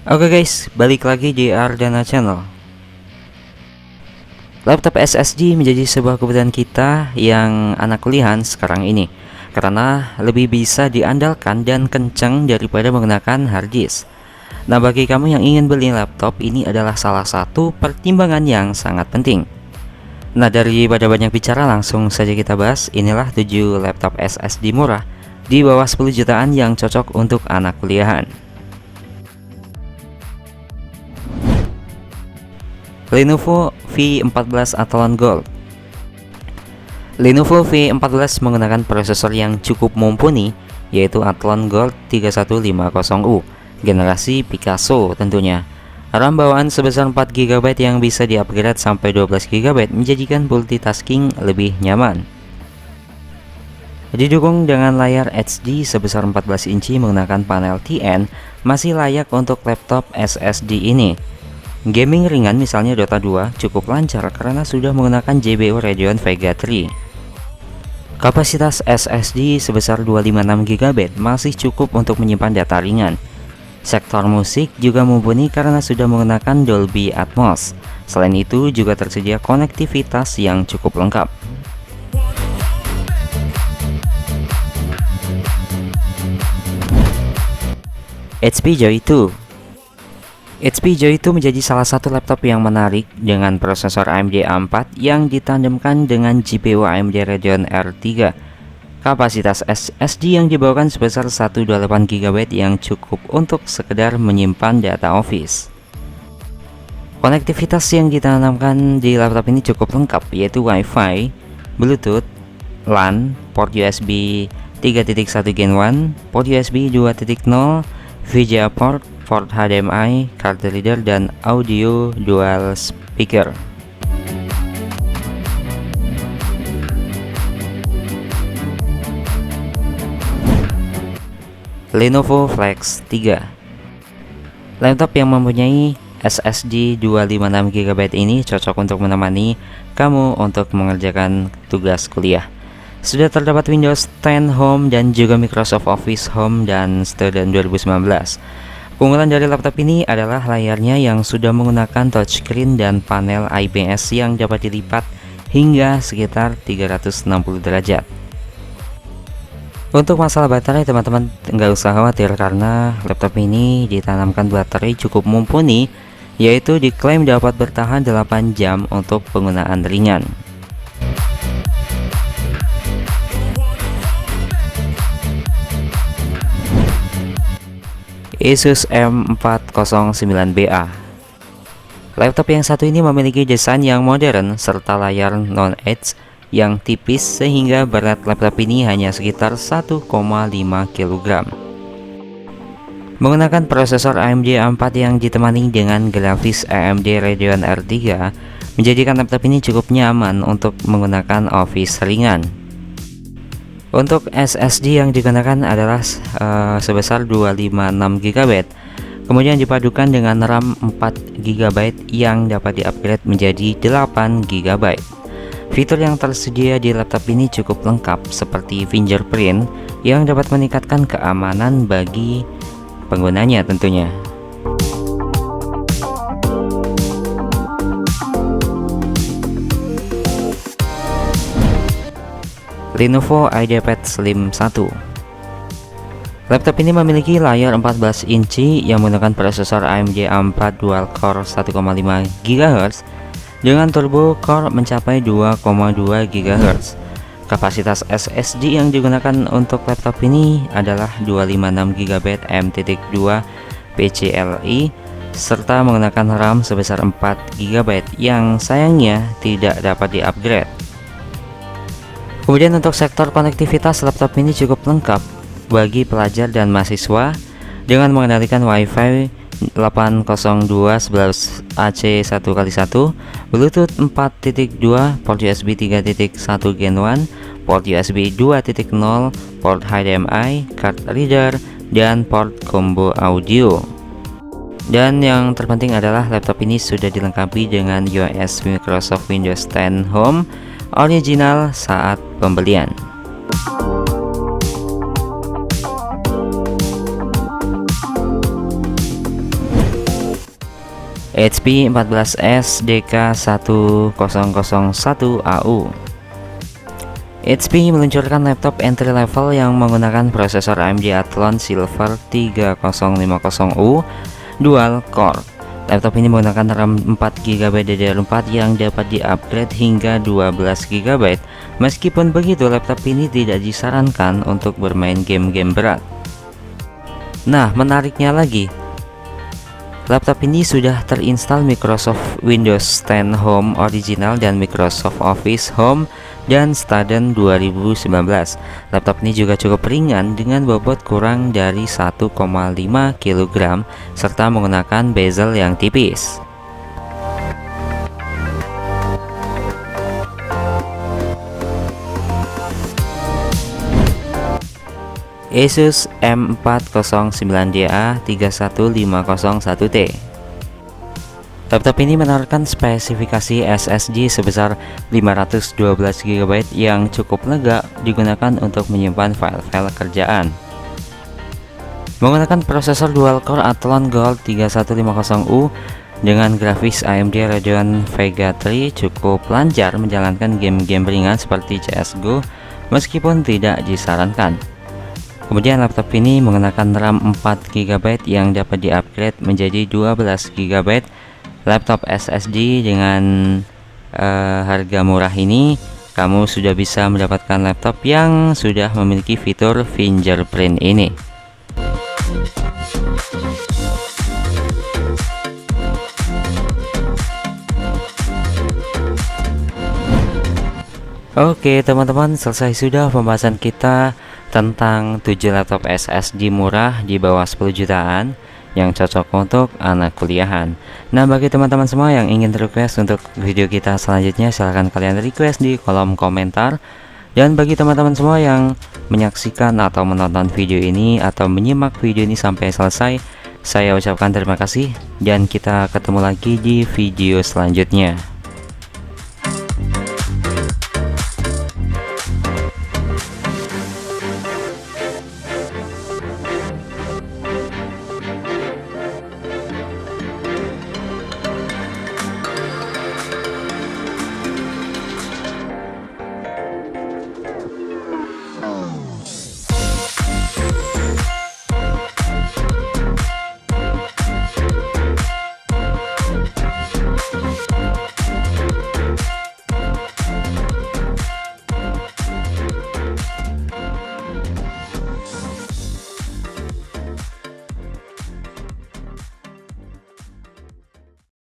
Oke guys, balik lagi di Ardana Channel. Laptop SSD menjadi sebuah kebutuhan kita yang anak kuliahan sekarang ini, karena lebih bisa diandalkan dan kencang daripada menggunakan hard disk. Nah, bagi kamu yang ingin beli laptop, ini adalah salah satu pertimbangan yang sangat penting. Nah, daripada banyak bicara, langsung saja kita bahas. Inilah 7 laptop SSD murah di bawah 10 jutaan yang cocok untuk anak kuliahan. Lenovo V14 Athlon Gold. Lenovo V14 menggunakan prosesor yang cukup mumpuni, yaitu Athlon Gold 3150U generasi Picasso tentunya. RAM bawaan sebesar 4 GB yang bisa diupgrade sampai 12 GB menjadikan multitasking lebih nyaman. Didukung dengan layar HD sebesar 14 inci menggunakan panel TN, masih layak untuk laptop SSD ini. Gaming ringan misalnya Dota 2 cukup lancar karena sudah menggunakan GPU Radeon Vega 3. Kapasitas SSD sebesar 256 GB masih cukup untuk menyimpan data ringan. Sektor musik juga mumpuni karena sudah menggunakan Dolby Atmos. Selain itu juga tersedia konektivitas yang cukup lengkap. HP Joy 2. HP Joy 2 menjadi salah satu laptop yang menarik dengan prosesor AMD A4 yang ditandemkan dengan GPU AMD Radeon R3. Kapasitas SSD yang dibawakan sebesar 128 GB yang cukup untuk sekedar menyimpan data Office. Konektivitas yang ditanamkan di laptop ini cukup lengkap, yaitu Wi-Fi, Bluetooth, LAN, port USB 3.1 Gen 1, port USB 2.0, VGA port HDMI, card reader, dan audio dual speaker. Lenovo Flex 3. Laptop yang mempunyai SSD 256 GB ini cocok untuk menemani kamu untuk mengerjakan tugas kuliah. Sudah terdapat Windows 10 Home dan juga Microsoft Office Home dan Student 2019. Keunggulan dari laptop ini adalah layarnya yang sudah menggunakan touchscreen dan panel IPS yang dapat dilipat hingga sekitar 360 derajat. Untuk masalah baterai, teman-teman nggak usah khawatir karena laptop ini ditanamkan baterai cukup mumpuni, yaitu diklaim dapat bertahan 8 jam untuk penggunaan ringan. Asus M409BA. Laptop yang satu ini memiliki desain yang modern serta layar non-edge yang tipis sehingga berat laptop ini hanya sekitar 1,5 kg. Menggunakan prosesor AMD A4 yang ditemani dengan grafis AMD Radeon R3 menjadikan laptop ini cukup nyaman untuk menggunakan Office ringan. Untuk SSD yang digunakan adalah sebesar 256 GB, kemudian dipadukan dengan RAM 4 GB yang dapat diupgrade menjadi 8 GB. Fitur yang tersedia di laptop ini cukup lengkap seperti fingerprint yang dapat meningkatkan keamanan bagi penggunanya tentunya. Lenovo IdeaPad Slim 1. Laptop ini memiliki layar 14 inci yang menggunakan prosesor AMD A4 Dual Core 1,5 GHz dengan turbo core mencapai 2,2 GHz. Kapasitas SSD yang digunakan untuk laptop ini adalah 256 GB M.2 PCIe serta menggunakan RAM sebesar 4 GB yang sayangnya tidak dapat di-upgrade. Kemudian untuk sektor konektivitas, laptop ini cukup lengkap bagi pelajar dan mahasiswa dengan mengendalikan Wi-Fi 802.11ac1x1, Bluetooth 4.2, port USB 3.1 Gen 1, port USB 2.0, port HDMI, card reader, dan port combo audio. Dan yang terpenting adalah laptop ini sudah dilengkapi dengan UES Microsoft Windows 10 Home original saat pembelian. HP 14S DK1001AU. HP meluncurkan laptop entry level yang menggunakan prosesor AMD Athlon Silver 3050U dual core. Laptop ini menggunakan RAM 4GB DDR4 yang dapat di-upgrade hingga 12GB. Meskipun begitu, laptop ini tidak disarankan untuk bermain game-game berat. Nah, menariknya lagi, laptop ini sudah terinstall Microsoft Windows 10 Home Original dan Microsoft Office Home dan Student 2019. Laptop ini juga cukup ringan dengan bobot kurang dari 1,5 kg serta menggunakan bezel yang tipis. Asus M409DA 31501T. Laptop ini menawarkan spesifikasi SSD sebesar 512GB yang cukup lega digunakan untuk menyimpan file-file kerjaan. Menggunakan prosesor dual core Athlon Gold 3150U dengan grafis AMD Radeon Vega 3 cukup lancar menjalankan game-game ringan seperti CSGO meskipun tidak disarankan. Kemudian laptop ini menggunakan RAM 4GB yang dapat di-upgrade menjadi 12GB. Laptop SSD dengan harga murah ini, kamu sudah bisa mendapatkan laptop yang sudah memiliki fitur fingerprint ini. Oke teman-teman, selesai sudah pembahasan kita tentang 7 laptop SSD murah di bawah 10 jutaan yang cocok untuk anak kuliahan. Nah, bagi teman-teman semua yang ingin request untuk video kita selanjutnya, silahkan kalian request di kolom komentar. Dan bagi teman-teman semua yang menyaksikan atau menonton video ini atau menyimak video ini sampai selesai, saya ucapkan terima kasih dan kita ketemu lagi di video selanjutnya.